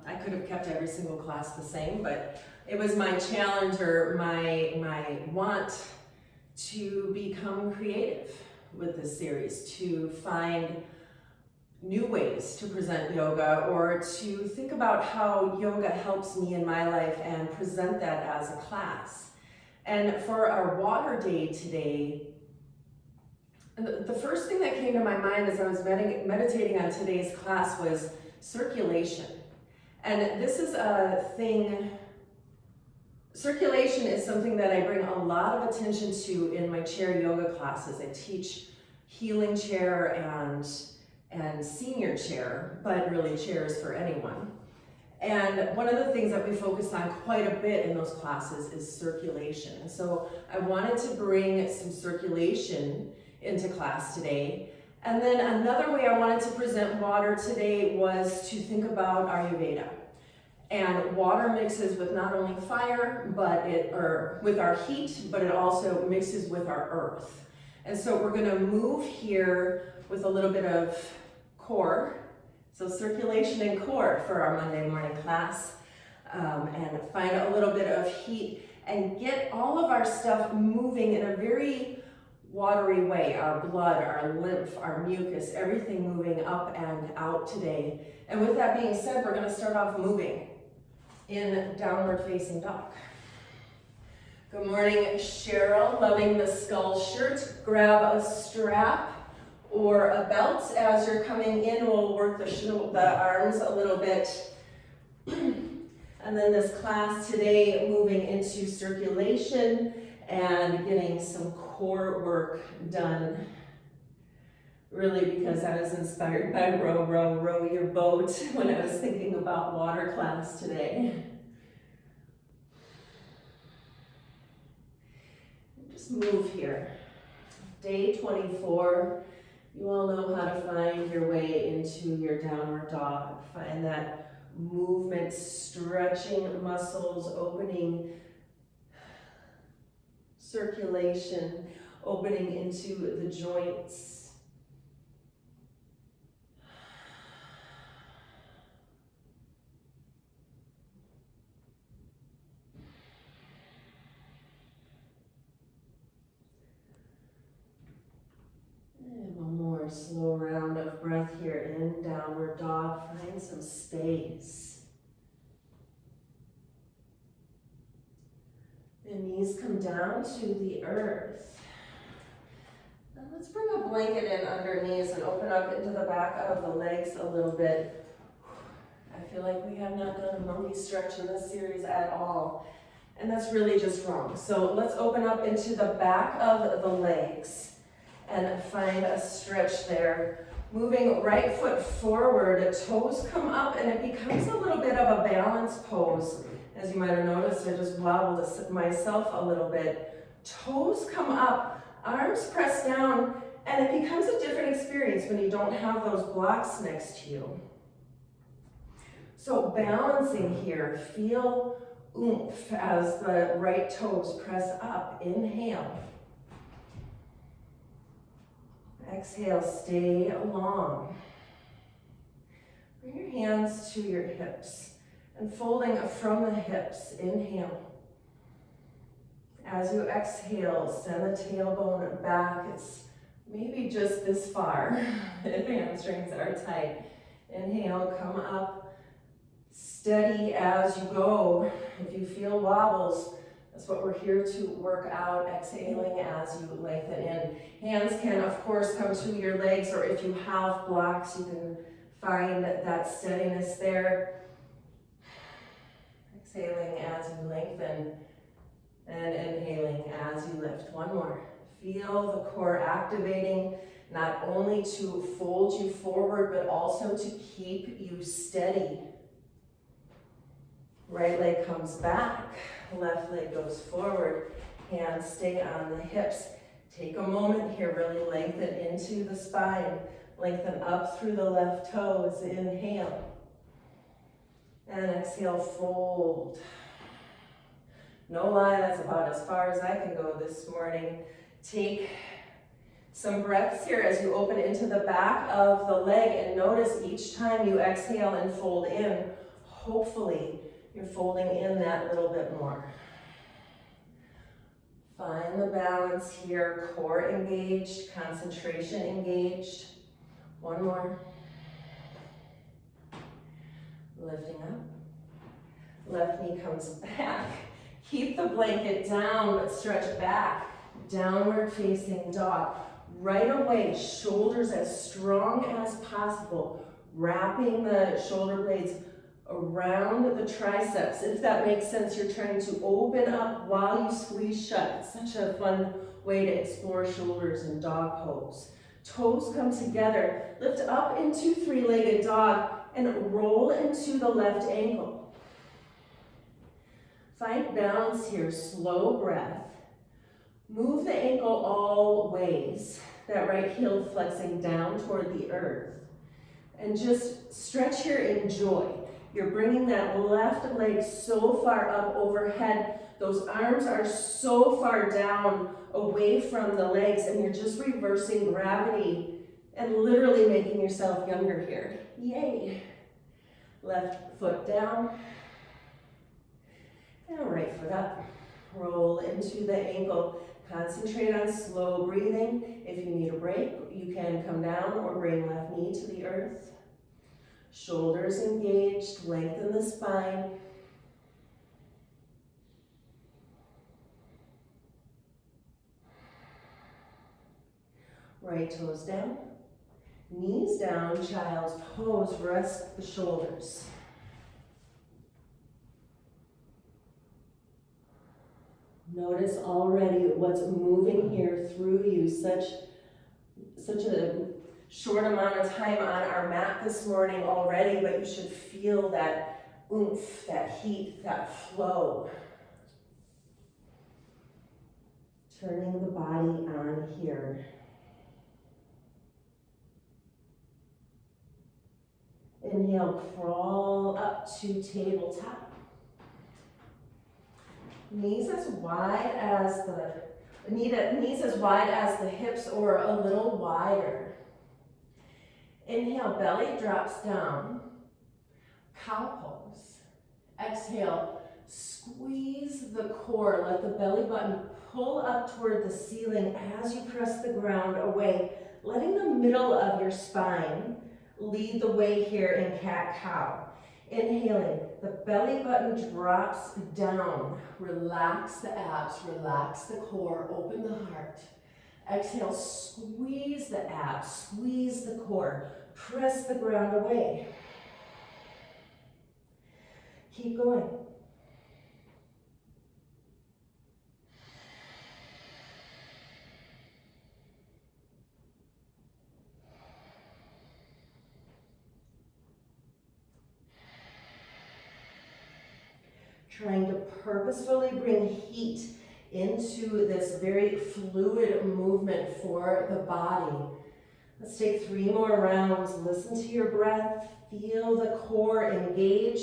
I could have kept every single class the same, but it was my challenge or my want to become creative with this series, to find new ways to present yoga or to think about how yoga helps me in my life and present that as a class. And for our water day today, the first thing that came to my mind as I was meditating on today's class was circulation. And this is a thing, circulation is something that I bring a lot of attention to in my chair yoga classes. I teach healing chair and senior chair, but really chairs for anyone. And one of the things that we focus on quite a bit in those classes is circulation. And so I wanted to bring some circulation into class today. And then another way I wanted to present water today was to think about Ayurveda. And water mixes with not only fire, with our heat, but it also mixes with our earth. And so we're gonna move here with a little bit of core. So circulation and core for our Monday morning class, and find a little bit of heat and get all of our stuff moving in a very watery way. Our blood, our lymph, our mucus, everything moving up and out today. And with that being said, we're gonna start off moving in downward facing dog. Good morning, Cheryl, loving the skull shirt. Grab a strap or a belt as you're coming in. We'll work the arms a little bit. And then this class today, moving into circulation and getting some core work done. Really because I was inspired by row, row, row your boat when I was thinking about water class today. Just move here. Day 24. You all know how to find your way into your downward dog. Find that movement, stretching muscles, opening circulation, opening into the joints. Slow round of breath here in downward dog. Find some space. The knees come down to the earth. Now let's bring a blanket in underneath and open up into the back of the legs a little bit. I feel like we have not done a monkey stretch in this series at all. And that's really just wrong. So let's open up into the back of the legs and find a stretch there. Moving right foot forward, toes come up and it becomes a little bit of a balance pose. As you might have noticed, I just wobbled myself a little bit. Toes come up, arms press down, and it becomes a different experience when you don't have those blocks next to you. So balancing here, feel oomph as the right toes press up. Inhale. Exhale, stay long. Bring your hands to your hips and folding from the hips. Inhale. As you exhale, send the tailbone back. It's maybe just this far if hamstrings are tight. Inhale, come up. Steady as you go. If you feel wobbles, that's what we're here to work out, exhaling as you lengthen in. Hands can, of course, come to your legs, or if you have blocks, you can find that steadiness there. Exhaling as you lengthen, and inhaling as you lift. One more. Feel the core activating, not only to fold you forward, but also to keep you steady. Right leg comes back. Left leg goes forward, hands stay on the hips. Take a moment here, really lengthen into the spine. Lengthen up through the left toes, inhale. And exhale, fold. No lie, that's about as far as I can go this morning. Take some breaths here as you open into the back of the leg and notice each time you exhale and fold in, hopefully you're folding in that little bit more. Find the balance here, core engaged, concentration engaged. One more. Lifting up. Left knee comes back. Keep the blanket down, but stretch back. Downward facing dog. Right away, shoulders as strong as possible. Wrapping the shoulder blades around the triceps. If that makes sense, you're trying to open up while you squeeze shut. It's such a fun way to explore shoulders in dog pose. Toes come together. Lift up into three-legged dog and roll into the left ankle. Find balance here, slow breath. Move the ankle all ways, that right heel flexing down toward the earth. And just stretch here, enjoy. You're bringing that left leg so far up overhead. Those arms are so far down away from the legs, and you're just reversing gravity and literally making yourself younger here. Yay. Left foot down. And right foot up. Roll into the ankle. Concentrate on slow breathing. If you need a break, you can come down or bring left knee to the earth. Shoulders engaged, lengthen the spine. Right toes down. Knees down, child's pose, rest the shoulders. Notice already what's moving here through you. Such a short amount of time on our mat this morning already, but you should feel that oomph, that heat, that flow. Turning the body on here. Inhale, crawl up to tabletop. Knees as wide as the hips or a little wider. Inhale, belly drops down. Cow pose. Exhale, squeeze the core. Let the belly button pull up toward the ceiling as you press the ground away, letting the middle of your spine lead the way here in cat-cow. Inhaling, the belly button drops down. Relax the abs, relax the core, open the heart. Exhale, squeeze the abs, squeeze the core. Press the ground away. Keep going. Trying to purposefully bring heat into this very fluid movement for the body. Let's take 3 more rounds. Listen to your breath. Feel the core engage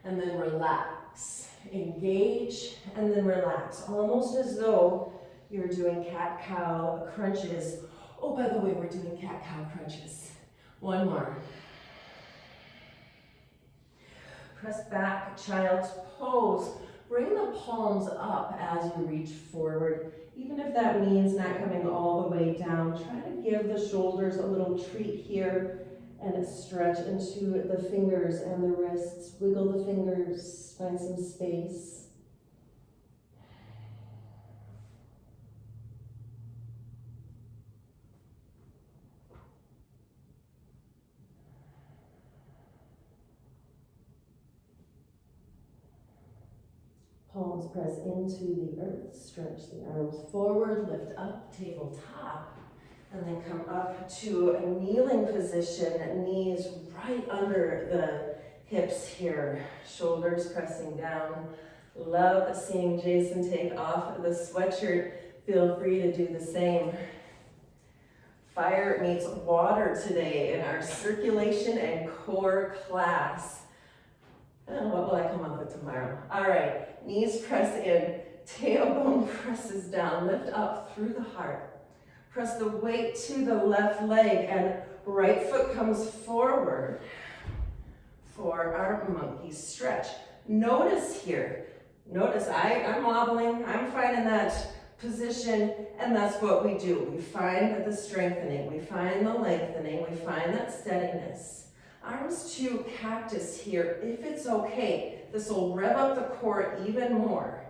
and then relax. Engage and then relax. Almost as though you're doing cat-cow crunches. Oh, by the way, we're doing cat-cow crunches. 1 more. Press back, child's pose. Bring the palms up as you reach forward. Even if that means not coming all the way down, try to give the shoulders a little treat here and stretch into the fingers and the wrists. Wiggle the fingers, find some space. Palms press into the earth, stretch the arms forward, lift up, tabletop, and then come up to a kneeling position, knees right under the hips here, shoulders pressing down. Love seeing Jason take off the sweatshirt. Feel free to do the same. Fire meets water today in our circulation and core class. What will I come up with tomorrow? All right, knees press in, tailbone presses down, lift up through the heart. Press the weight to the left leg and right foot comes forward. forearm monkey stretch. Notice here, notice I'm wobbling, I'm finding that position, and that's what we do. We find the strengthening, we find the lengthening, we find that steadiness. Arms to cactus here, if it's okay. This will rev up the core even more.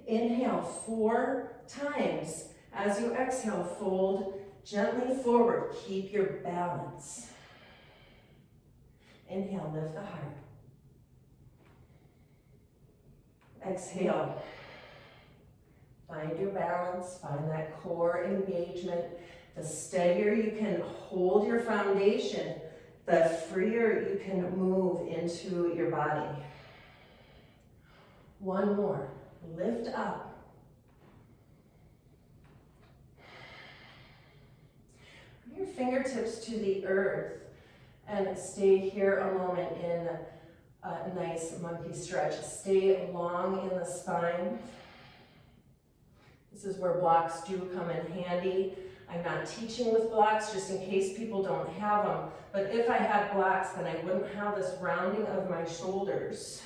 Inhale 4 times. As you exhale, fold gently forward. Keep your balance. Inhale, lift the heart. Exhale. Find your balance, find that core engagement. The steadier you can hold your foundation, the freer you can move into your body. One more. Lift up. Bring your fingertips to the earth and stay here a moment in a nice monkey stretch. Stay long in the spine. This is where blocks do come in handy. I'm not teaching with blocks just in case people don't have them, but if I had blocks, then I wouldn't have this rounding of my shoulders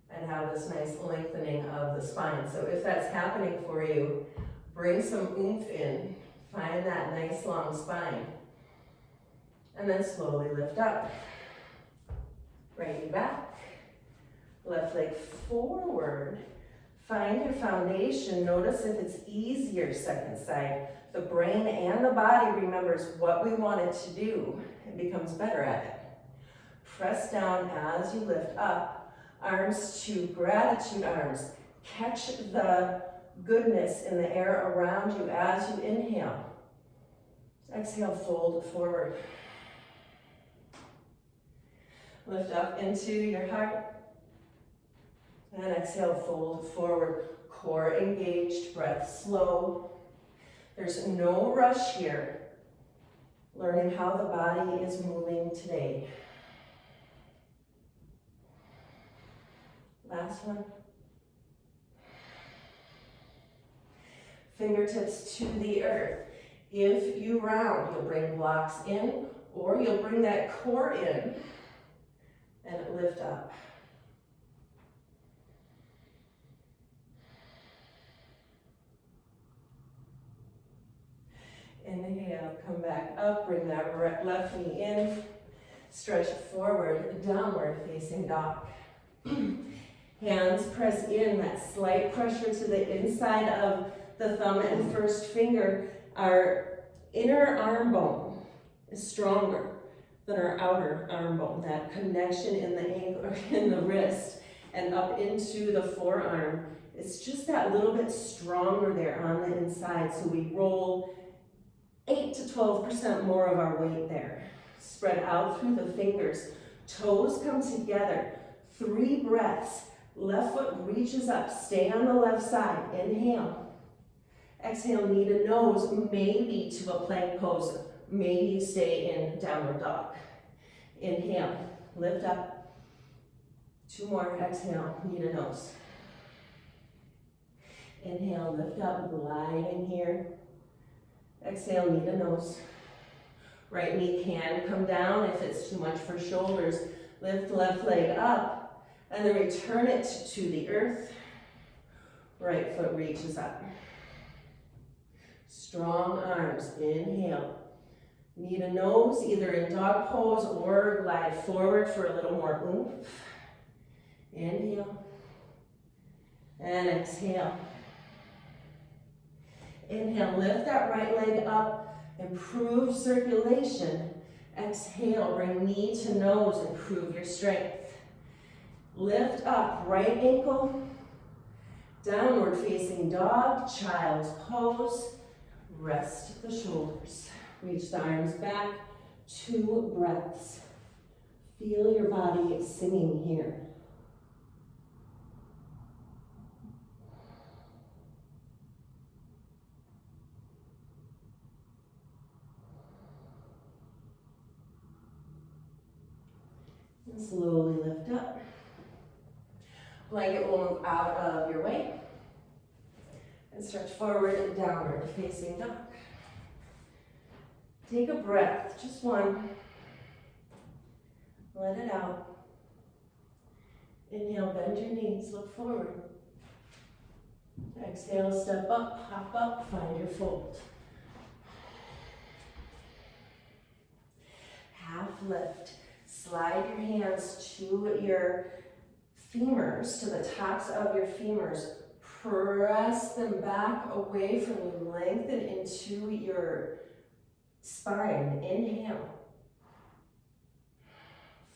and have this nice lengthening of the spine. So if that's happening for you, bring some oomph in, find that nice long spine, and then slowly lift up. Right knee back, left leg forward. Find your foundation. Notice if it's easier second side. The brain and the body remembers what we want it to do and becomes better at it. Press down as you lift up. Arms to gratitude arms. Catch the goodness in the air around you as you inhale. Exhale, fold forward. Lift up into your heart. And exhale, fold forward. Core engaged, breath slow. There's no rush here. Learning how the body is moving today. Last one. Fingertips to the earth. If you round, you'll bring blocks in, or you'll bring that core in and lift up. Inhale, come back up, bring that left knee in, stretch forward, downward facing dog. Hands press in, that slight pressure to the inside of the thumb and first finger. Our inner arm bone is stronger than our outer arm bone, that connection in the ankle, in the wrist and up into the forearm. It's just that little bit stronger there on the inside, so we roll 8 to 12% more of our weight there. Spread out through the fingers. Toes come together. 3 breaths. Left foot reaches up. Stay on the left side. Inhale. Exhale, knee to nose, maybe to a plank pose. Maybe you stay in downward dog. Inhale. Lift up. 2 more. Exhale, knee to nose. Inhale, lift up, glide in here. Exhale, knee to nose. Right knee can come down if it's too much for shoulders. Lift left leg up and then return it to the earth. Right foot reaches up. Strong arms, inhale. Knee to nose, either in dog pose or glide forward for a little more oomph. Inhale and exhale. Inhale, lift that right leg up, improve circulation. Exhale, bring knee to nose, improve your strength. Lift up, right ankle, downward facing dog, child's pose. Rest the shoulders. Reach the arms back, 2 breaths. Feel your body singing here. And slowly lift up. Blanket will move out of your way. And stretch forward and downward, facing dog. Take a breath, just one. Let it out. Inhale, bend your knees, look forward. Exhale, step up, hop up, find your fold. Half lift. Slide your hands to your femurs, to the tops of your femurs. Press them back away from you. Lengthen into your spine. Inhale.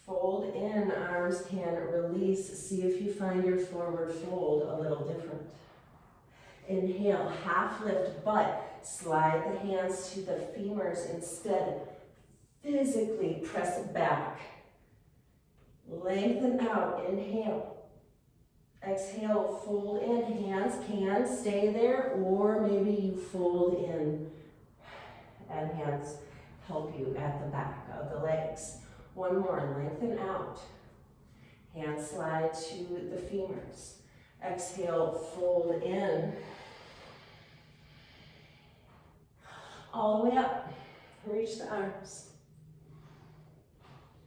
Fold in, arms can release. See if you find your forward fold a little different. Inhale, half lift, but slide the hands to the femurs instead. Physically press back. Lengthen out, inhale. Exhale, fold in. Hands can stay there, or maybe you fold in and hands help you at the back of the legs. One more, lengthen out. Hands slide to the femurs. Exhale, fold in. All the way up, reach the arms.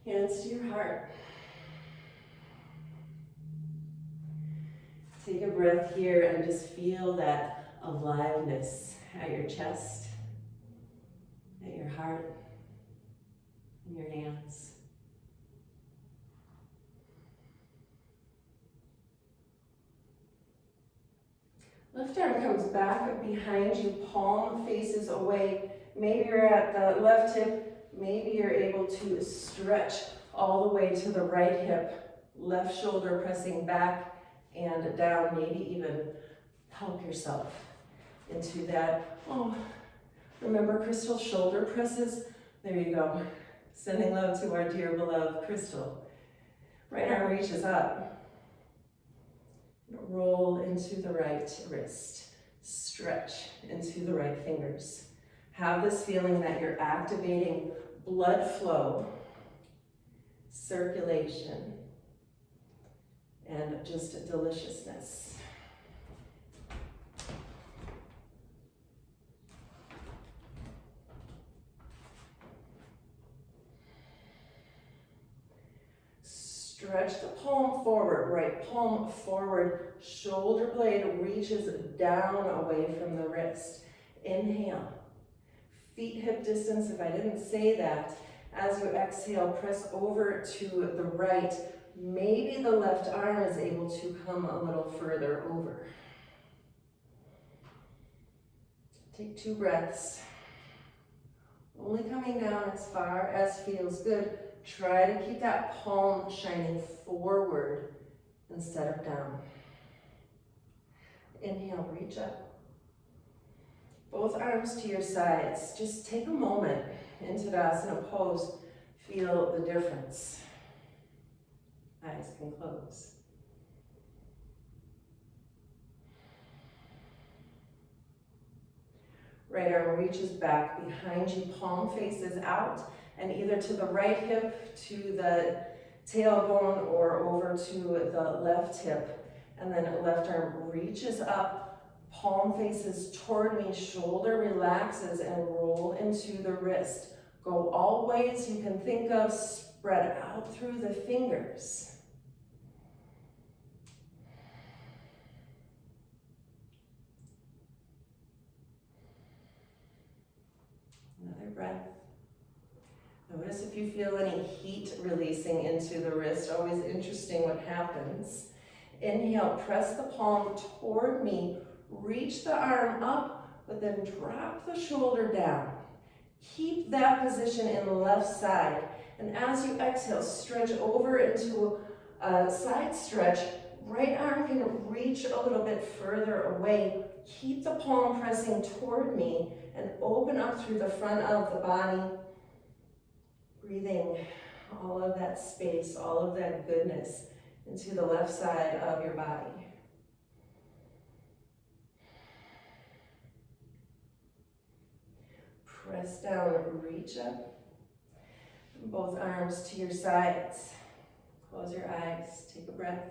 Hands to your heart. Take a breath here and just feel that aliveness at your chest, at your heart, in your hands. Left arm comes back behind you, palm faces away. Maybe you're at the left hip, maybe you're able to stretch all the way to the right hip. Left shoulder pressing back and down, maybe even help yourself into that. Oh, remember Crystal shoulder presses? There you go. Sending love to our dear beloved Crystal. Right arm reaches up. Roll into the right wrist. Stretch into the right fingers. Have this feeling that you're activating blood flow, circulation, and just deliciousness. Stretch the palm forward, right palm forward, shoulder blade reaches down away from the wrist. Inhale. Feet hip distance, if I didn't say that. As you exhale, press over to the right. Maybe the left arm is able to come a little further over. Take 2 breaths. Only coming down as far as feels good. Try to keep that palm shining forward instead of down. Inhale, reach up. Both arms to your sides. Just take a moment in Tadasana pose. Feel the difference. Eyes can close. Right arm reaches back behind you, palm faces out, and either to the right hip, to the tailbone, or over to the left hip. And then left arm reaches up, palm faces toward me, shoulder relaxes, and roll into the wrist. Go all ways you can think of, spread out through the fingers. Another breath. Notice if you feel any heat releasing into the wrist. Always interesting what happens. Inhale, press the palm toward me. Reach the arm up, but then drop the shoulder down. Keep that position in the left side. And as you exhale, stretch over into a side stretch. Right arm can reach a little bit further away. Keep the palm pressing toward me and open up through the front of the body. Breathing all of that space, all of that goodness into the left side of your body. Press down, reach up. Both arms to your sides. Close your eyes, take a breath.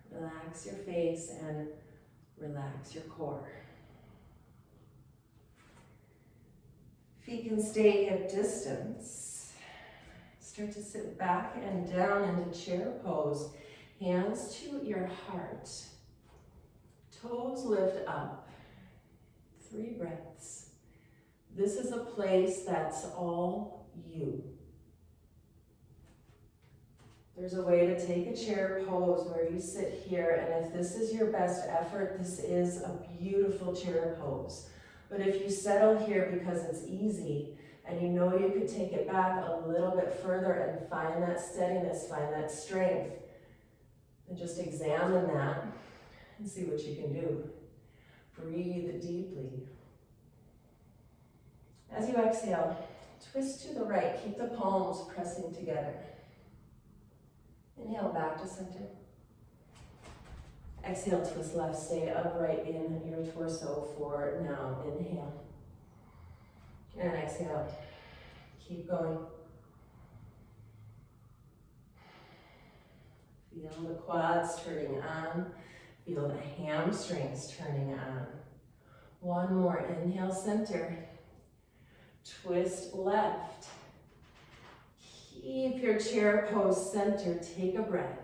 Relax your face and relax your core. Feet can stay hip distance. Start to sit back and down into chair pose. Hands to your heart. Toes lift up. 3 breaths. This is a place that's all you. There's a way to take a chair pose where you sit here, and if this is your best effort, this is a beautiful chair pose. But if you settle here because it's easy, and you know you could take it back a little bit further and find that steadiness, find that strength, and just examine that and see what you can do. Breathe deeply. As you exhale, twist to the right, keep the palms pressing together. Inhale back to center. Exhale, twist left, stay upright in your torso for now. Inhale. And exhale. Keep going. Feel the quads turning on. Feel the hamstrings turning on. One more. Inhale, center. Twist left. Keep your chair pose center. Take a breath.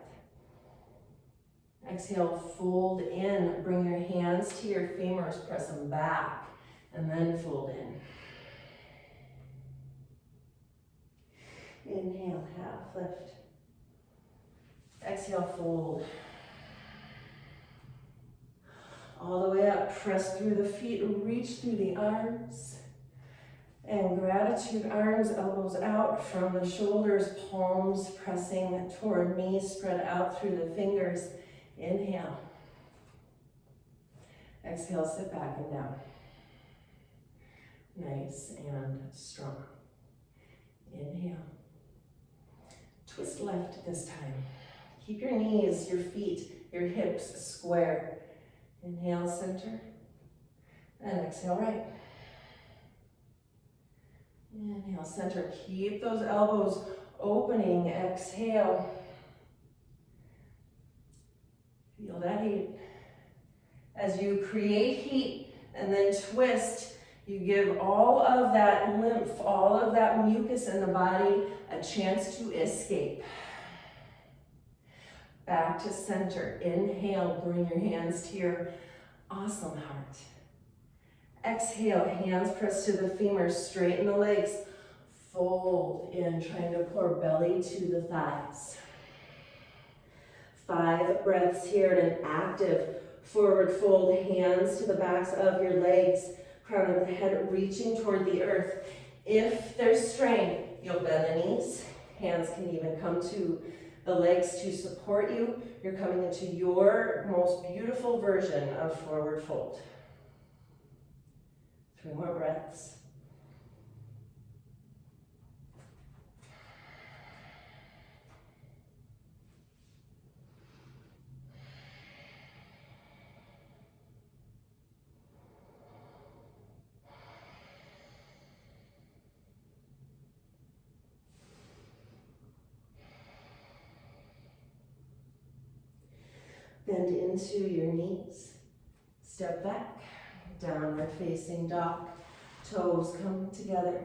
Exhale, fold in. Bring your hands to your femurs. Press them back. And then fold in. Inhale, half lift. Exhale, fold. All the way up, press through the feet, reach through the arms. And gratitude, arms, elbows out from the shoulders, palms pressing toward me, spread out through the fingers. Inhale. Exhale, sit back and down. Nice and strong. Inhale. Twist left this time. Keep your knees, your feet, your hips square. Inhale, center. And exhale, right. Inhale, center. Keep those elbows opening. Exhale. Feel that heat. As you create heat and then twist, you give all of that lymph, all of that mucus in the body a chance to escape. Back to center. Inhale, bring your hands to your awesome heart. Exhale, hands press to the femurs, straighten the legs. Fold in, trying to pour belly to the thighs. 5 breaths here in an active forward fold. Hands to the backs of your legs. Crown of the head reaching toward the earth. If there's strain, you'll bend the knees. Hands can even come to the legs to support you. You're coming into your most beautiful version of forward fold. 3 more breaths. Bend into your knees. Step back. Downward facing dog. Toes come together.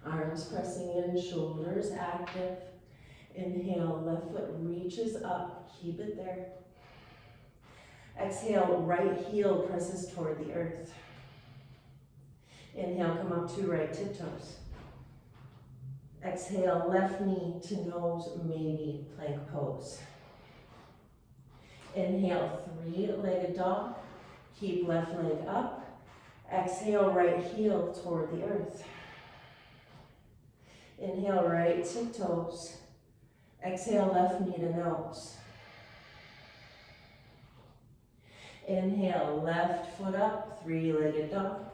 Arms pressing in, shoulders active. Inhale, left foot reaches up. Keep it there. Exhale, right heel presses toward the earth. Inhale, come up to right tiptoes. Exhale, left knee to nose, maybe plank pose. Inhale, 3-legged dog. Keep left leg up. Exhale, right heel toward the earth. Inhale, right tiptoes. Exhale, left knee to nose. Inhale, left foot up, 3-legged dog.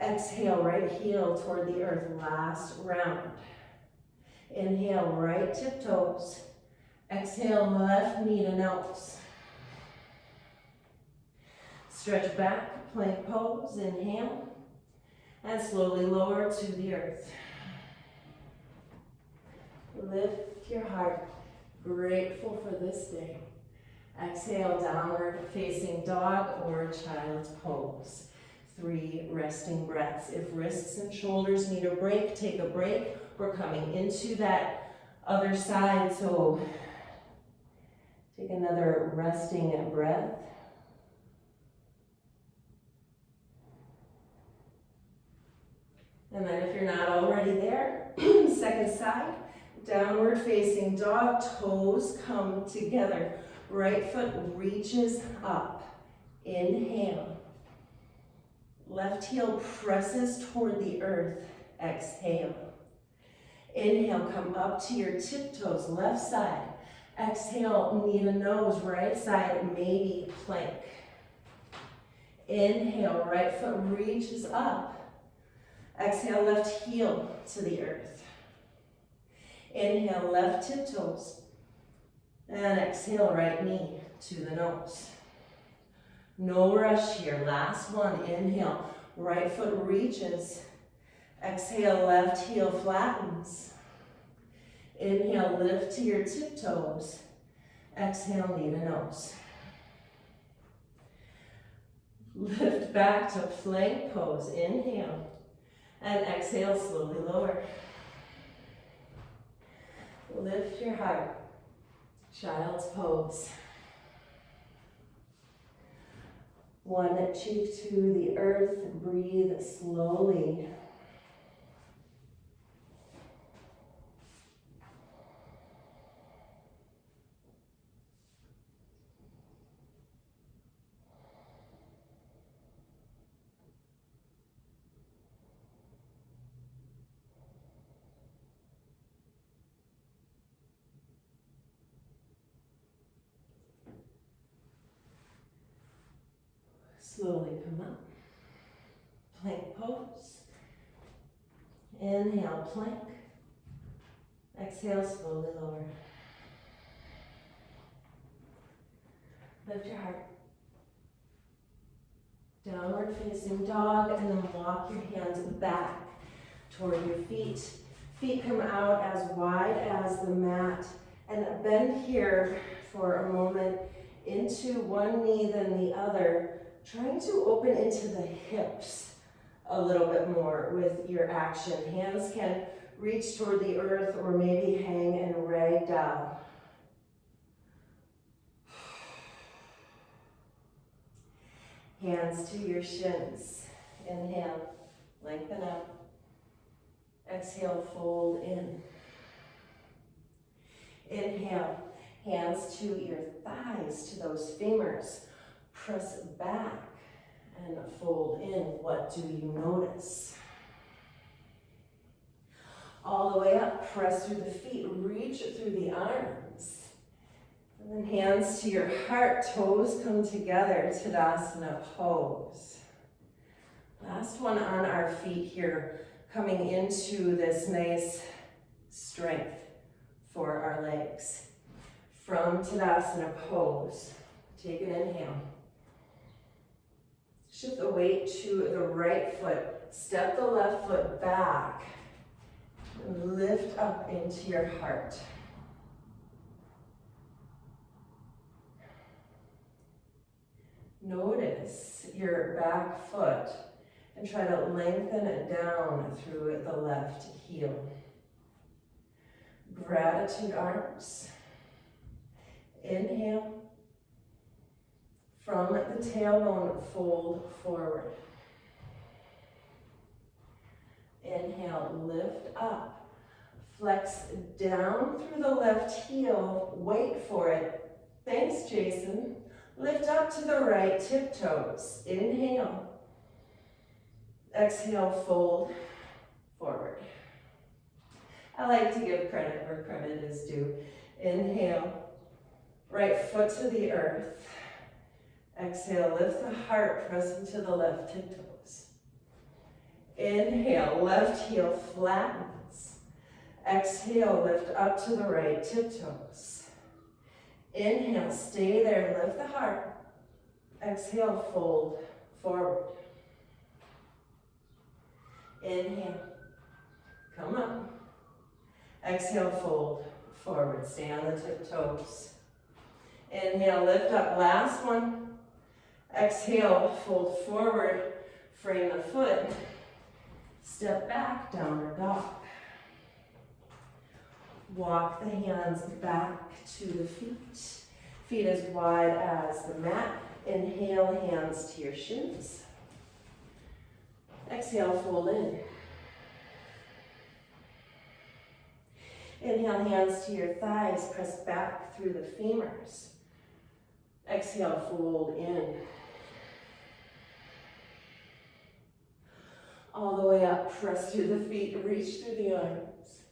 Exhale, right heel toward the earth, last round. Inhale, right tiptoes. Exhale, left knee to nose. Stretch back, plank pose, inhale, and slowly lower to the earth. Lift your heart, grateful for this day. Exhale, downward facing dog or child's pose. 3 resting breaths. If wrists and shoulders need a break, take a break. We're coming into that other side, so take another resting breath. And then if you're not already there, second side, downward facing dog, toes come together. Right foot reaches up. Inhale. Left heel presses toward the earth. Exhale. Inhale, come up to your tiptoes, left side. Exhale, knee to nose, right side, maybe plank. Inhale, right foot reaches up. Exhale, left heel to the earth. Inhale, left tiptoes. And exhale, right knee to the nose. No rush here. Last one. Inhale, right foot reaches. Exhale, left heel flattens. Inhale, lift to your tiptoes. Exhale, knee to nose. Lift back to plank pose. Inhale. And exhale, slowly lower. Lift your heart. Child's pose. One cheek to the earth. Breathe slowly. Slowly come up. Plank pose. Inhale, plank. Exhale, slowly lower. Lift your heart. Downward facing dog, and then walk your hands back toward your feet. Feet come out as wide as the mat, and bend here for a moment into one knee, then the other. Trying to open into the hips a little bit more with your action. Hands can reach toward the earth or maybe hang and ragdoll. Hands to your shins. Inhale, lengthen up. Exhale, fold in. Inhale, hands to your thighs, to those femurs. Press back and fold in. What do you notice? All the way up, press through the feet, reach through the arms. And then hands to your heart, toes come together, Tadasana pose. Last one on our feet here, coming into this nice strength for our legs. From Tadasana pose, take an inhale. Shift the weight to the right foot. Step the left foot back. And lift up into your heart. Notice your back foot and try to lengthen it down through the left heel. Gratitude arms. Inhale. From the tailbone, fold forward. Inhale, lift up. Flex down through the left heel. Wait for it. Thanks, Jason. Lift up to the right, tiptoes. Inhale. Exhale, fold forward. I like to give credit where credit is due. Inhale. Right foot to the earth. Exhale, lift the heart, press into the left tiptoes. Inhale, left heel flattens. Exhale, lift up to the right tiptoes. Inhale, stay there, lift the heart. Exhale, fold forward. Inhale, come up. Exhale, fold forward, stay on the tiptoes. Inhale, lift up, last one. Exhale, fold forward, frame the foot, step back, downward dog. Walk the hands back to the feet. Feet as wide as the mat. Inhale, hands to your shins. Exhale, fold in. Inhale, hands to your thighs. Press back through the femurs. Exhale, fold in. All the way up, press through the feet, reach through the arms.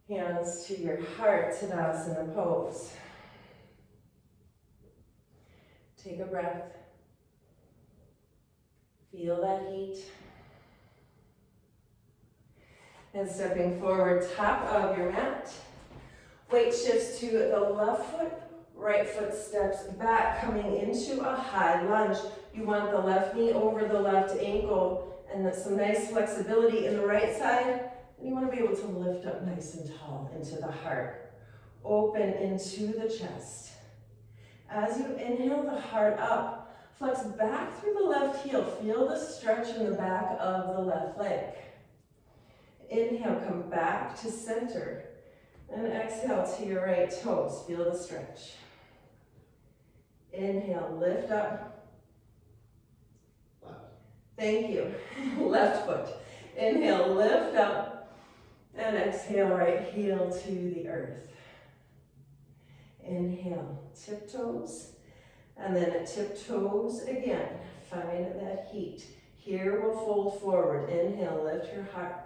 Hands to your heart, Tadasana pose. Take a breath. Feel that heat. And stepping forward, top of your mat. Weight shifts to the left foot, right foot steps back, coming into a high lunge. You want the left knee over the left ankle, and some nice flexibility in the right side. And you want to be able to lift up nice and tall into the heart. Open into the chest. As you inhale the heart up, flex back through the left heel. Feel the stretch in the back of the left leg. Inhale, come back to center. And exhale to your right toes. Feel the stretch. Inhale, lift up. Thank you. Left foot. Inhale, lift up. And exhale, right heel to the earth. Inhale, tiptoes. And then tiptoes again. Find that heat. Here we'll fold forward. Inhale, lift your heart.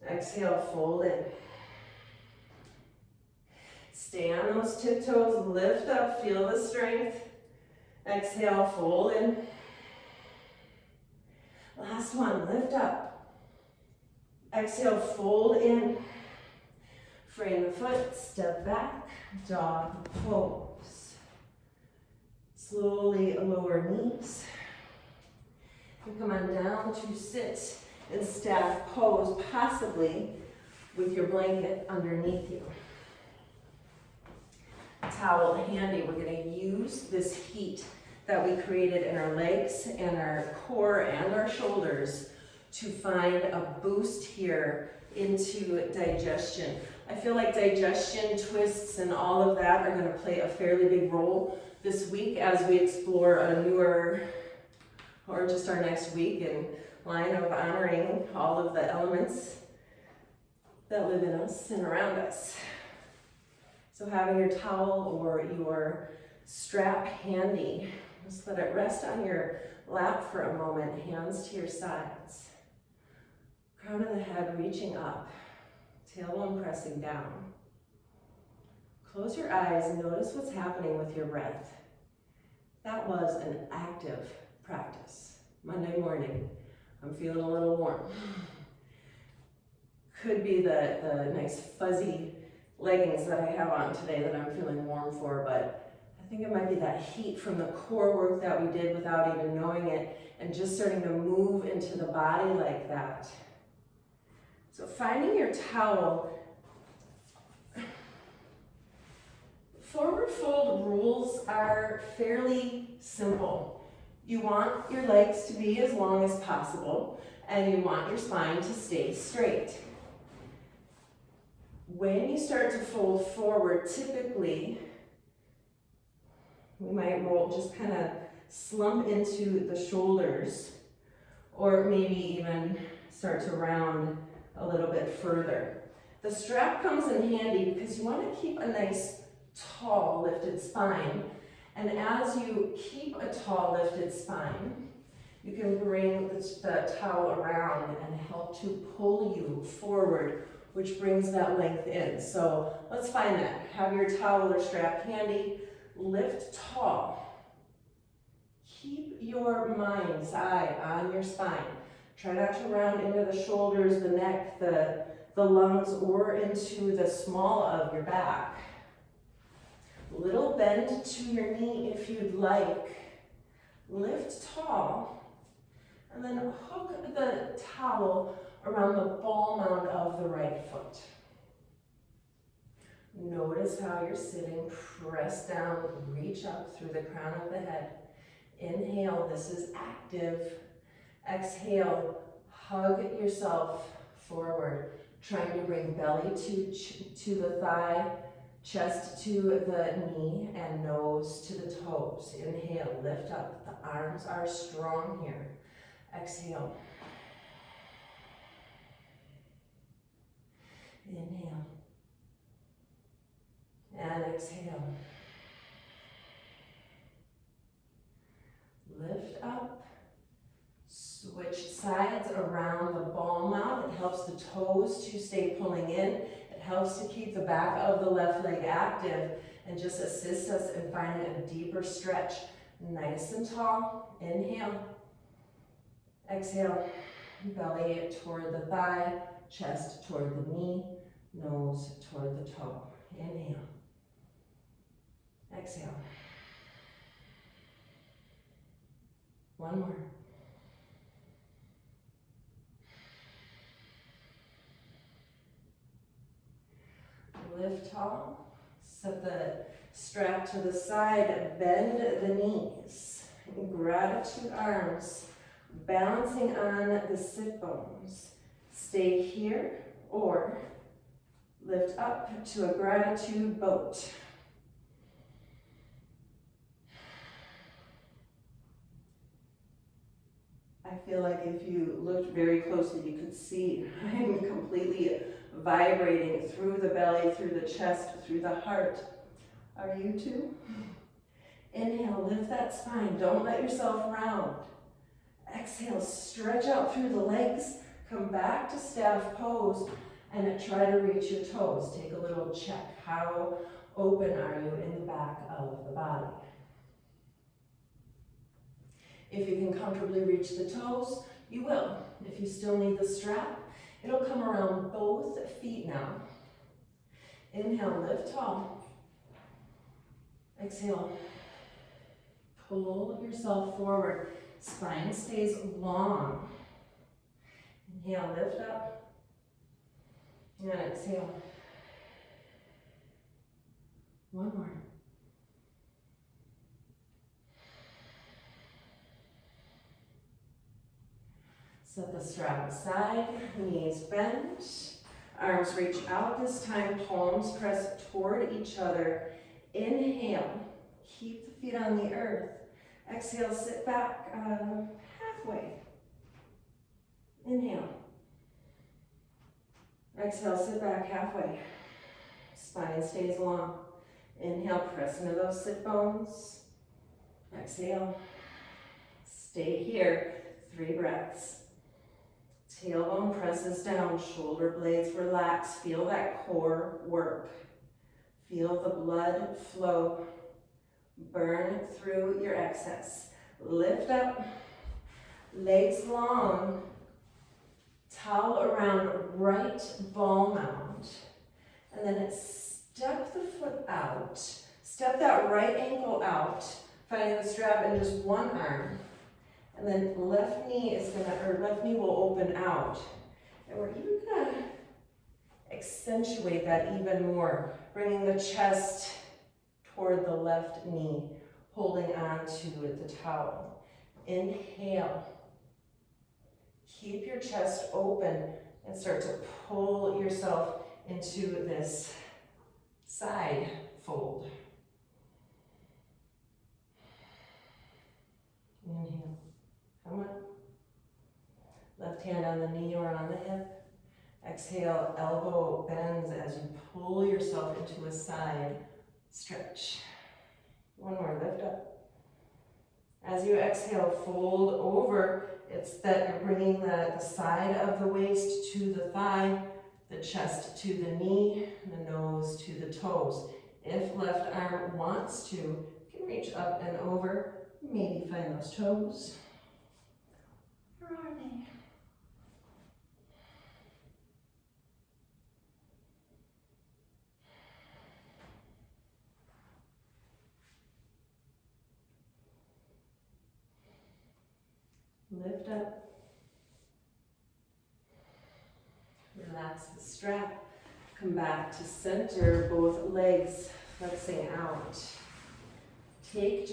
Exhale, fold in. Stay on those tiptoes, lift up, feel the strength. Exhale, fold in. Last one, lift up. Exhale, fold in. Frame the foot, step back, dog pose. Slowly lower knees. And come on down to sit in staff pose, possibly with your blanket underneath you. Towel handy. We're going to use this heat that we created in our legs and our core and our shoulders to find a boost here into digestion. I feel like digestion, twists, and all of that are going to play a fairly big role this week as we explore a newer, or just our next week in line of honoring all of the elements that live in us and around us. So having your towel or your strap handy, just let it rest on your lap for a moment, hands to your sides. Crown of the head reaching up, tailbone pressing down. Close your eyes and notice what's happening with your breath. That was an active practice. Monday morning, I'm feeling a little warm. Could be the nice fuzzy leggings that I have on today that I'm feeling warm for, but I think it might be that heat from the core work that we did without even knowing it and just starting to move into the body like that. So finding your towel. Forward fold rules are fairly simple. You want your legs to be as long as possible, and you want your spine to stay straight. When you start to fold forward, typically, we might roll, just kind of slump into the shoulders, or maybe even start to round a little bit further. The strap comes in handy because you want to keep a nice, tall, lifted spine. And as you keep a tall, lifted spine, you can bring the towel around and help to pull you forward, which brings that length in. So let's find that. Have your towel or strap handy. Lift tall. Keep your mind's eye on your spine. Try not to round into the shoulders, the neck, the lungs, or into the small of your back. Little bend to your knee if you'd like. Lift tall. And then hook the towel around the ball mound of the right foot. Notice how you're sitting. Press down, reach up through the crown of the head. Inhale, this is active. Exhale, hug yourself forward. Trying to bring belly to the thigh, chest to the knee, and nose to the toes. Inhale, lift up. The arms are strong here. Exhale. Inhale. And exhale. Lift up. Switch sides around the ball mount. It helps the toes to stay pulling in. It helps to keep the back of the left leg active and just assists us in finding a deeper stretch. Nice and tall. Inhale. Exhale. Belly toward the thigh, chest toward the knee, nose toward the toe. Inhale. Exhale. One more. Lift tall, set the strap to the side, bend the knees, gratitude arms, balancing on the sit bones. Stay here or lift up to a gratitude boat. I feel like if you looked very closely, you could see I'm completely vibrating through the belly, through the chest, through the heart. Are you too? Inhale, lift that spine. Don't let yourself round. Exhale, stretch out through the legs. Come back to staff pose and try to reach your toes. Take a little check. How open are you in the back of the body? If you can comfortably reach the toes, you will. If you still need the strap, it'll come around both feet now. Inhale, lift tall. Exhale, pull yourself forward. Spine stays long. Inhale, lift up. And exhale. One more. Set the strap aside, knees bent, arms reach out this time, palms press toward each other. Inhale, keep the feet on the earth. Exhale, sit back halfway. Inhale. Exhale, sit back halfway. Spine stays long. Inhale, press into those sit bones. Exhale. Stay here, 3 breaths. Tailbone presses down, shoulder blades relax. Feel that core work. Feel the blood flow. Burn through your excess. Lift up, legs long. Towel around right ball mount. And then step the foot out. Step that right ankle out, finding the strap in just one arm. And then left knee will open out. And we're even gonna accentuate that even more, bringing the chest toward the left knee, holding on to the towel. Inhale. Keep your chest open and start to pull yourself into this side fold. Inhale. Come on. Left hand on the knee or on the hip. Exhale, elbow bends as you pull yourself into a side stretch. One more, lift up. As you exhale, fold over. It's that you're bringing the side of the waist to the thigh, the chest to the knee, the nose to the toes. If left arm wants to, you can reach up and over. Maybe find those toes. Where are they? Lift up. Relax the strap. Come back to center, both legs flexing out. Take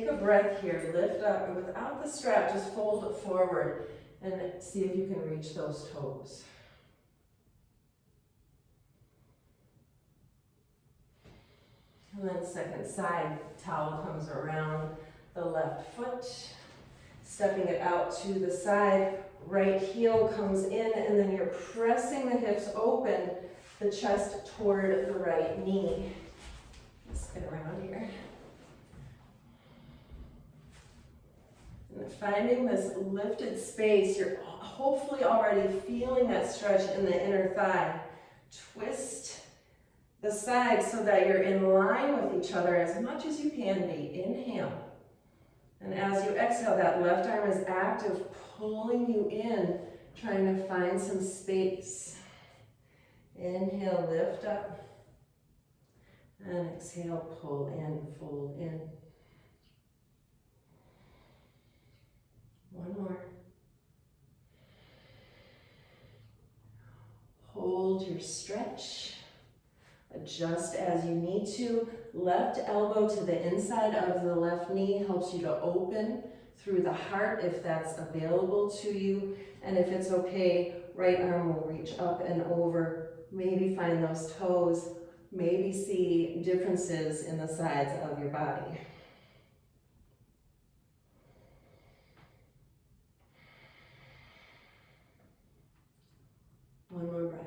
a breath here, lift up, and without the strap, just fold it forward and see if you can reach those toes. And then second side, towel comes around the left foot, stepping it out to the side, right heel comes in, and then you're pressing the hips open, the chest toward the right knee. Let's get around here. And finding this lifted space, you're hopefully already feeling that stretch in the inner thigh. Twist the sides so that you're in line with each other as much as you can be. Inhale. And as you exhale, that left arm is active, pulling you in, trying to find some space. Inhale, lift up. And exhale, pull in, fold in. One more. Hold your stretch. Adjust as you need to. Left elbow to the inside of the left knee helps you to open through the heart if that's available to you. And if it's okay, right arm will reach up and over. Maybe find those toes. Maybe see differences in the sides of your body. One more breath.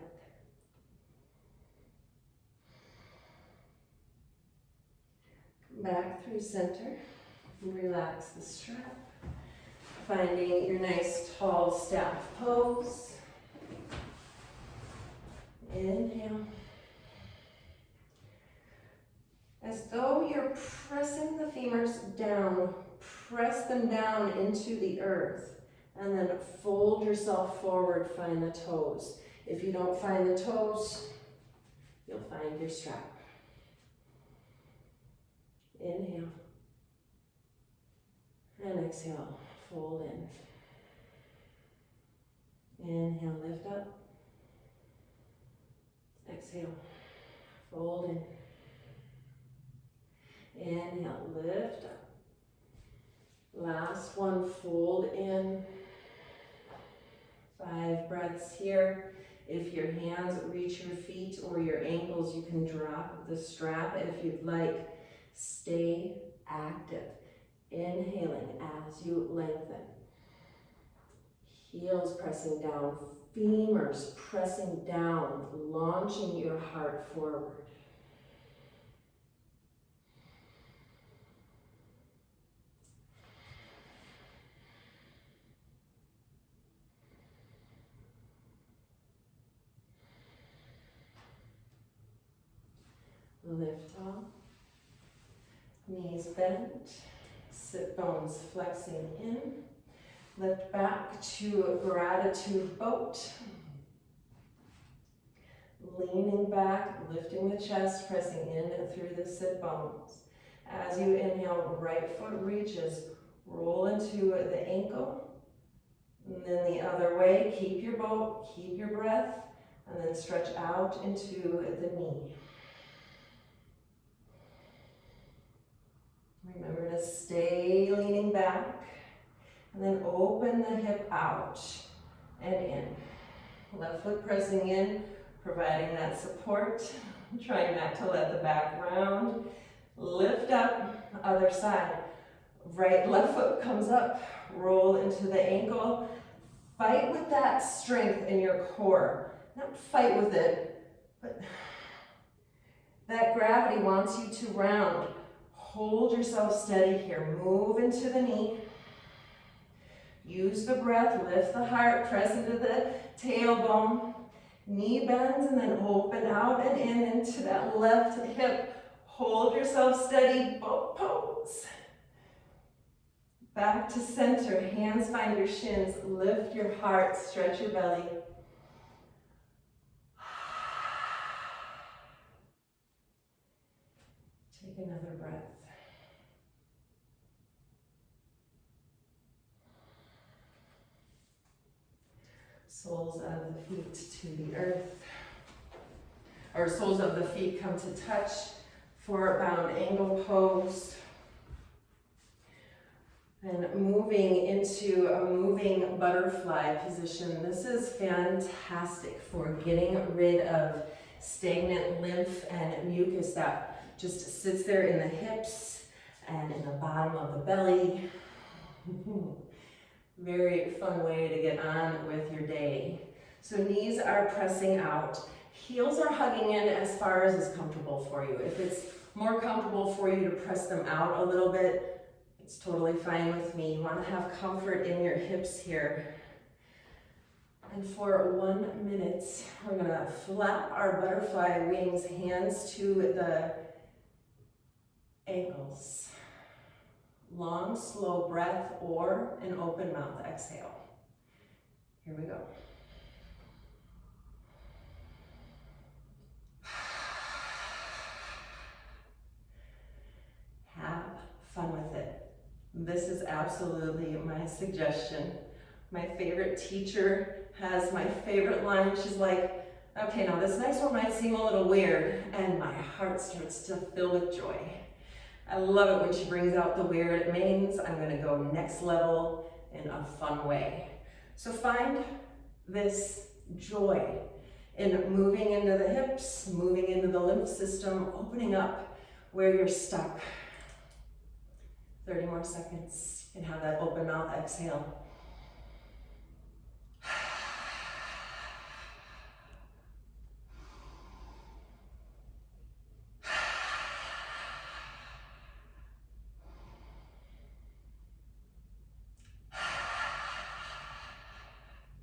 Come back through center. Relax the strap. Finding your nice tall staff pose. Inhale. As though you're pressing the femurs down, press them down into the earth, and then fold yourself forward, find the toes. If you don't find the toes, you'll find your strap. Inhale. And exhale, fold in. Inhale, lift up. Exhale, fold in. Inhale, lift up. Last one, fold in. 5 breaths here. If your hands reach your feet or your ankles, you can drop the strap if you'd like. Stay active. Inhaling as you lengthen. Heels pressing down, femurs pressing down, launching your heart forward. Lift off, knees bent, sit bones flexing in. Lift back to gratitude boat. Leaning back, lifting the chest, pressing in through the sit bones. As you inhale, right foot reaches, roll into the ankle. And then the other way, keep your boat, keep your breath, and then stretch out into the knee. Remember to stay leaning back, and then open the hip out and in. Left foot pressing in, providing that support. Trying not to let the back round. Lift up, other side. Left foot comes up, roll into the ankle. Fight with that strength in your core. Not fight with it, but that gravity wants you to round. Hold yourself steady here. Move into the knee. Use the breath, lift the heart, press into the tailbone. Knee bends and then open out and in into that left hip. Hold yourself steady, boat pose. Back to center, hands find your shins. Lift your heart, stretch your belly. Take another breath. Soles of the feet to the earth. Or soles of the feet come to touch. Forward bound angle pose. And moving into a moving butterfly position. This is fantastic for getting rid of stagnant lymph and mucus that just sits there in the hips and in the bottom of the belly. Very fun way to get on with your day. So knees are pressing out. Heels are hugging in as far as is comfortable for you. If it's more comfortable for you to press them out a little bit, it's totally fine with me. You want to have comfort in your hips here. And for 1 minute, we're going to flap our butterfly wings, hands to the ankles. Long, slow breath or an open mouth exhale. Here we go. Have fun with it. This is absolutely my suggestion. My favorite teacher has my favorite line. She's like, okay, now this next one might seem a little weird, and my heart starts to fill with joy. I love it when she brings out the weird. It means I'm gonna go next level in a fun way. So find this joy in moving into the hips, moving into the lymph system, opening up where you're stuck. 30 more seconds. You can have that open mouth exhale.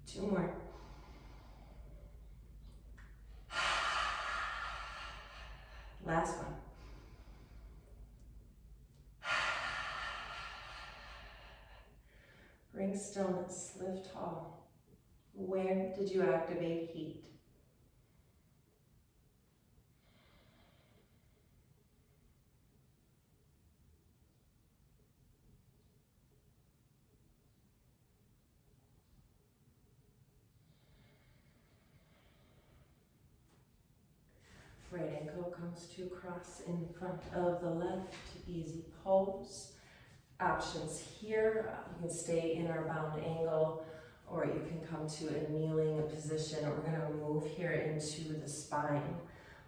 Two more. Last one. Bring stillness, lift tall. Where did you activate heat? Right ankle comes to cross in front of the left, easy pose. Options here, you can stay in our bound angle, or you can come to a kneeling position. We're gonna move here into the spine,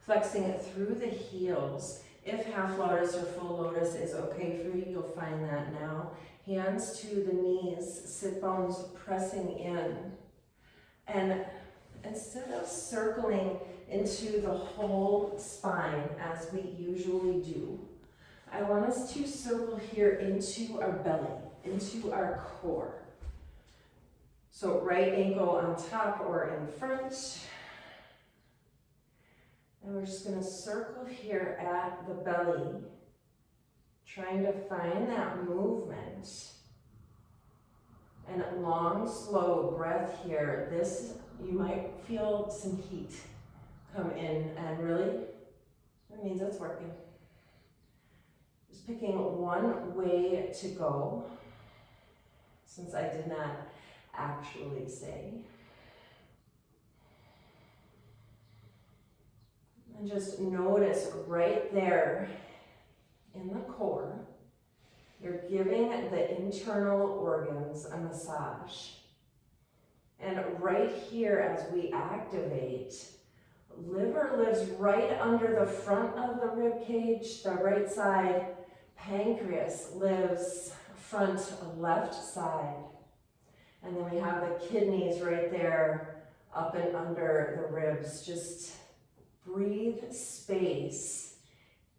flexing it through the heels. If half lotus or full lotus is okay for you, you'll find that now. Hands to the knees, sit bones pressing in. And instead of circling into the whole spine as we usually do, I want us to circle here into our belly, into our core. So right ankle on top or in front. And we're just going to circle here at the belly, trying to find that movement. And long, slow breath here. This, you might feel some heat come in, and really, that means it's working. Just picking one way to go, since I did not actually say. And just notice right there in the core, you're giving the internal organs a massage. And right here, as we activate, liver lives right under the front of the rib cage, the right side. Pancreas lives front left side. And then we have the kidneys right there, up and under the ribs. Just breathe space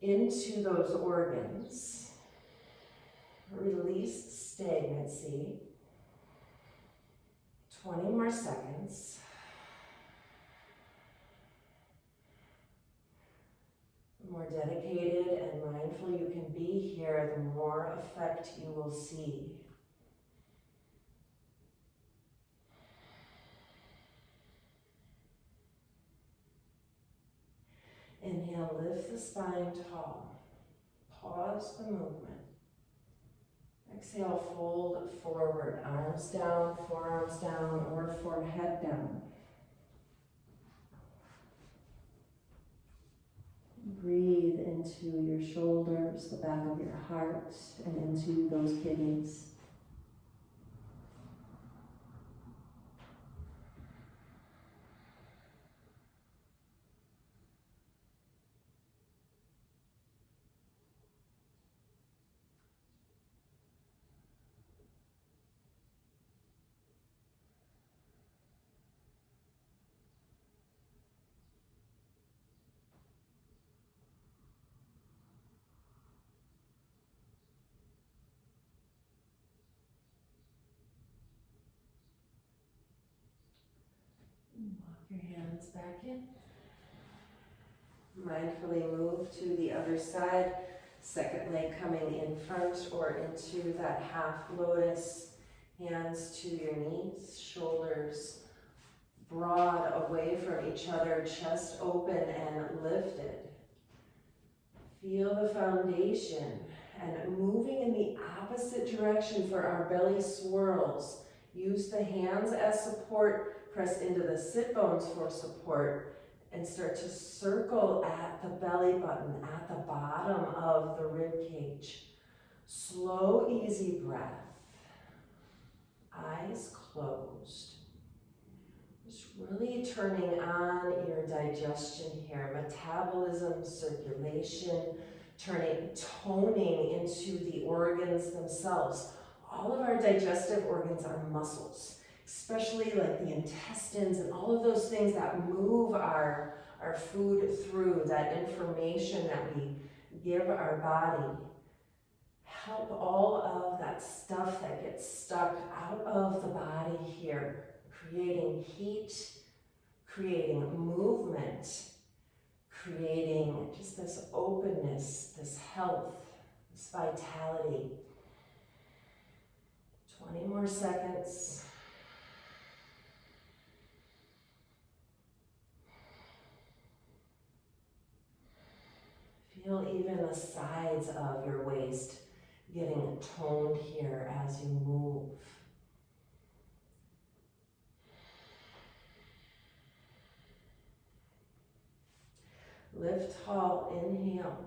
into those organs. Release stagnancy. 20 more seconds. The more dedicated and mindful you can be here, the more effect you will see. Inhale, lift the spine tall. Pause the movement. Exhale, fold forward, arms down, forearms down, or forehead down. Breathe into your shoulders, the back of your heart, and into those kidneys. Walk your hands back in. Mindfully move to the other side. Second leg coming in front or into that half lotus. Hands to your knees, shoulders broad away from each other, chest open and lifted. Feel the foundation and moving in the opposite direction for our belly swirls. Use the hands as support, press into the sit bones for support, and start to circle at the belly button, at the bottom of the rib cage. Slow, easy breath. Eyes closed. Just really turning on your digestion here, metabolism, circulation, toning into the organs themselves. All of our digestive organs are muscles, especially like the intestines and all of those things that move our food through, that information that we give our body. Help all of that stuff that gets stuck out of the body here, creating heat, creating movement, creating just this openness, this health, this vitality. 20 more seconds. Feel even the sides of your waist getting toned here as you move. Lift tall, inhale.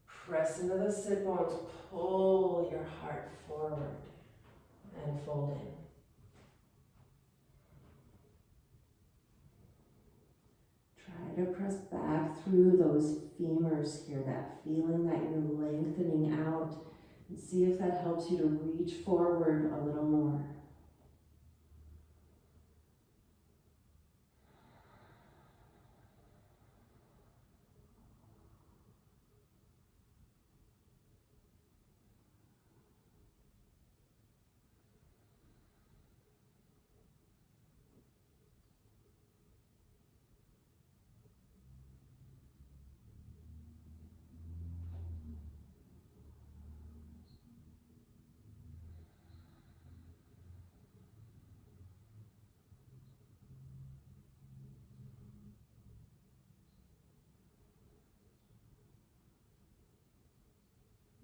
Press into the sit bones, pull your heart forward and fold in. Try to press back through those femurs here, that feeling that you're lengthening out, and see if that helps you to reach forward a little more.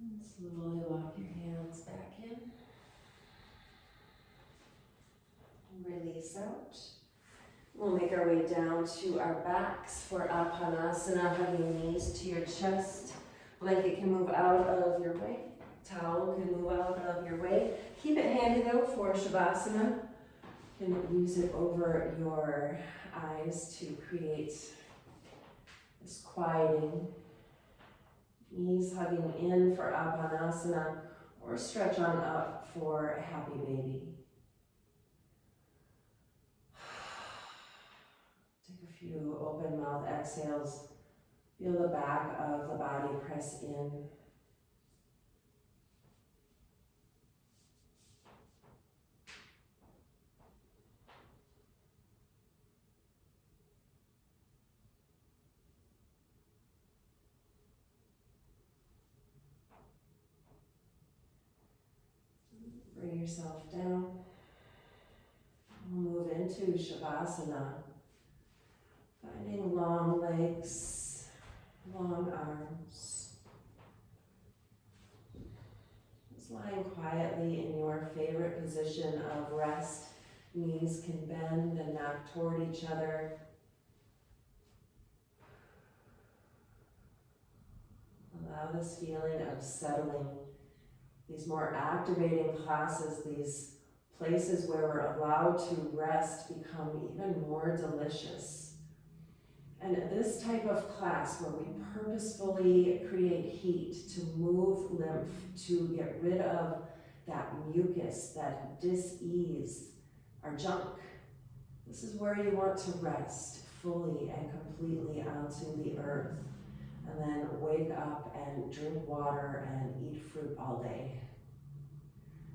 And slowly walk your hands back in. Release out. We'll make our way down to our backs for Apanasana, having knees to your chest. Blanket can move out of your way. Towel can move out of your way. Keep it handy though for Shavasana. You can use it over your eyes to create this quieting. Knees hugging in for Apanasana, or stretch on up for a happy baby. Take a few open mouth exhales. Feel the back of the body press in. Bring yourself down. We'll move into Shavasana. Finding long legs, long arms. Just lying quietly in your favorite position of rest. Knees can bend and knock toward each other. Allow this feeling of settling. These more activating classes, these places where we're allowed to rest, become even more delicious. And this type of class where we purposefully create heat to move lymph, to get rid of that mucus, that dis-ease, our junk. This is where you want to rest fully and completely onto the earth. And then wake up and drink water and eat fruit all day.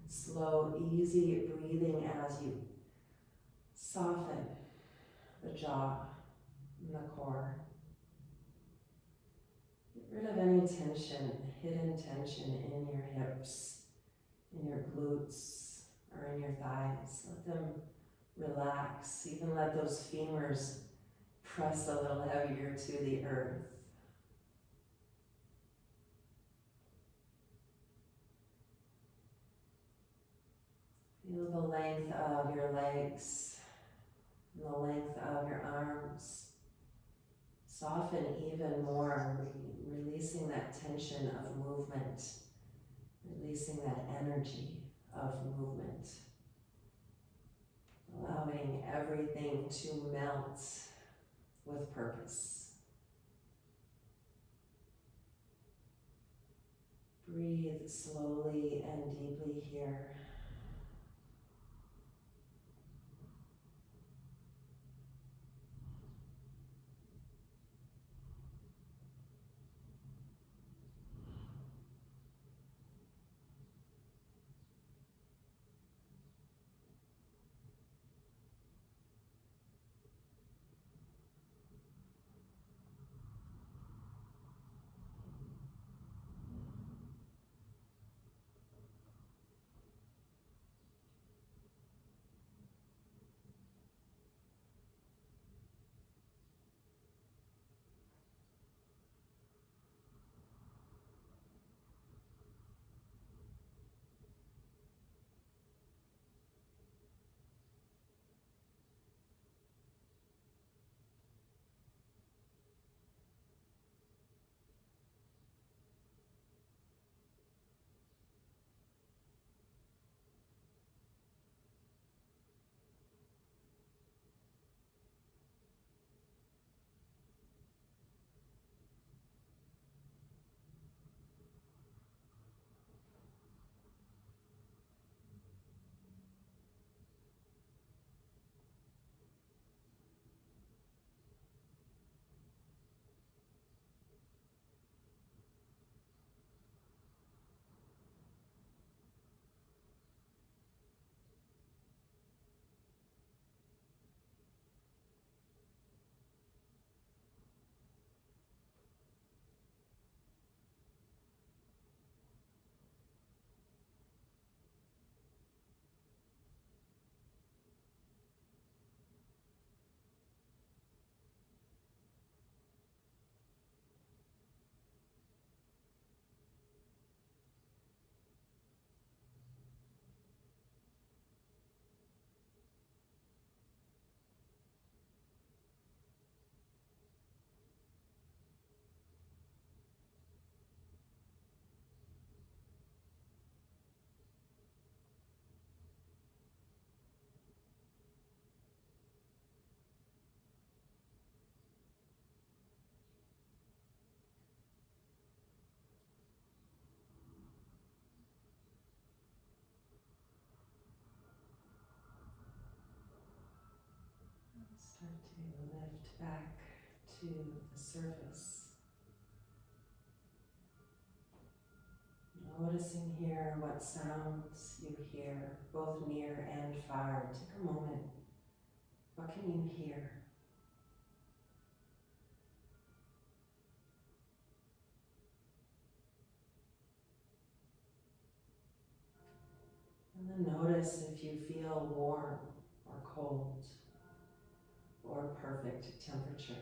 Slow, easy breathing as you Soften the jaw and the core. Get rid of any tension, hidden tension in your hips, in your glutes, or in your thighs. Let them relax. Even let those femurs press a little heavier to the earth. Feel the length of your legs, and the length of your arms. Soften even more, releasing that tension of movement, releasing that energy of movement, allowing everything to melt with purpose. Breathe slowly and deeply here. Start to lift back to the surface. Noticing here what sounds you hear, both near and far. Take a moment. What can you hear? And then notice if you feel warm or cold or perfect temperature.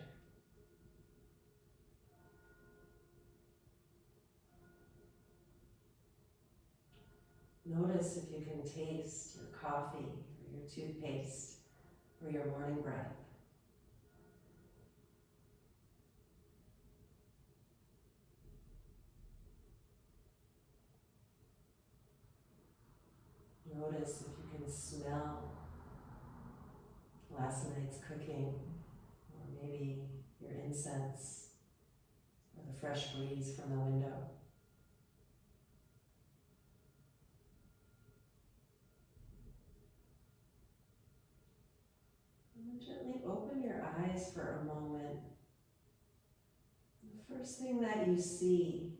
Notice if you can taste your coffee or your toothpaste or your morning breath. Notice if you can smell last night's cooking, or maybe your incense, or the fresh breeze from the window. And then gently open your eyes for a moment. The first thing that you see,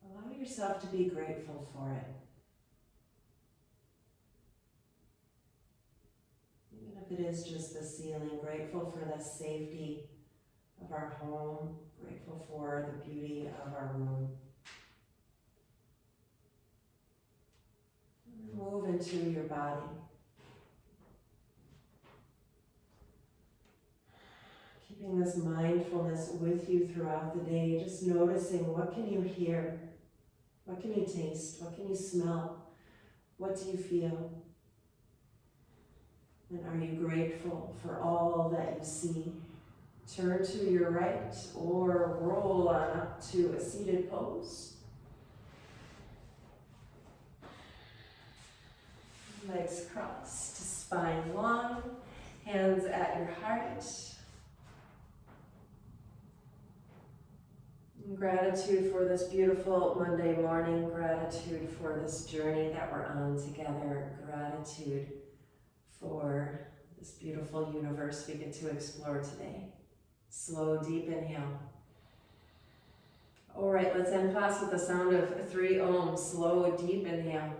allow yourself to be grateful for it. it is just the ceiling, grateful for the safety of our home, grateful for the beauty of our room. Move into your body. Keeping this mindfulness with you throughout the day, just noticing what can you hear, what can you taste, what can you smell, what do you feel, and are you grateful for all that you see? Turn to your right or roll on up to a seated pose. Legs crossed, spine long, hands at your heart. Gratitude for this beautiful Monday morning, gratitude for this journey that we're on together, gratitude for this beautiful universe we get to explore today. Slow, deep inhale. All right, let's end class with the sound of 3 ohms. Slow, deep inhale.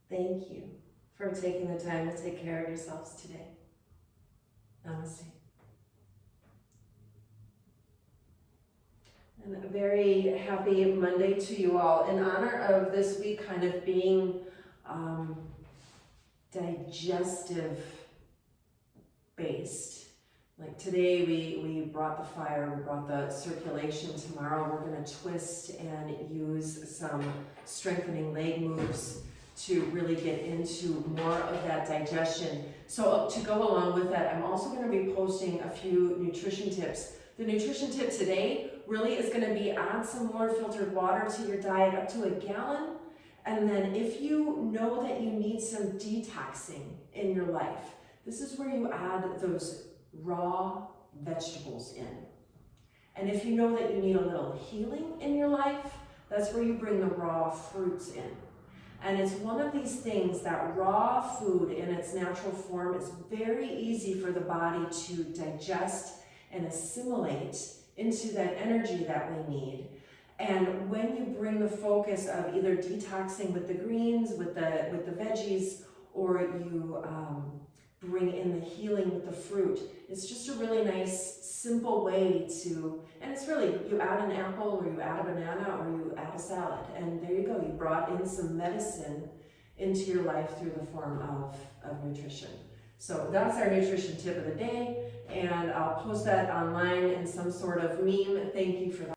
Thank you for taking the time to take care of yourselves today. Namaste. And a very happy Monday to you all. In honor of this week kind of being digestive based. Like today we brought the fire, we brought the circulation. Tomorrow we're going to twist and use some strengthening leg moves to really get into more of that digestion. So to go along with that, I'm also going to be posting a few nutrition tips. The nutrition tip today really is going to be add some more filtered water to your diet, up to 1 gallon. And then if you know that you need some detoxing in your life, this is where you add those raw vegetables in. And if you know that you need a little healing in your life, that's where you bring the raw fruits in. And it's one of these things that raw food in its natural form is very easy for the body to digest and assimilate into that energy that we need. And when you bring the focus of either detoxing with the greens, with the veggies, or you bring in the healing with the fruit, it's just a really nice, simple way to, and it's really, you add an apple, or you add a banana, or you add a salad, and there you go, you brought in some medicine into your life through the form of nutrition. So that's our nutrition tip of the day, and I'll post that online in some sort of meme. Thank you for that.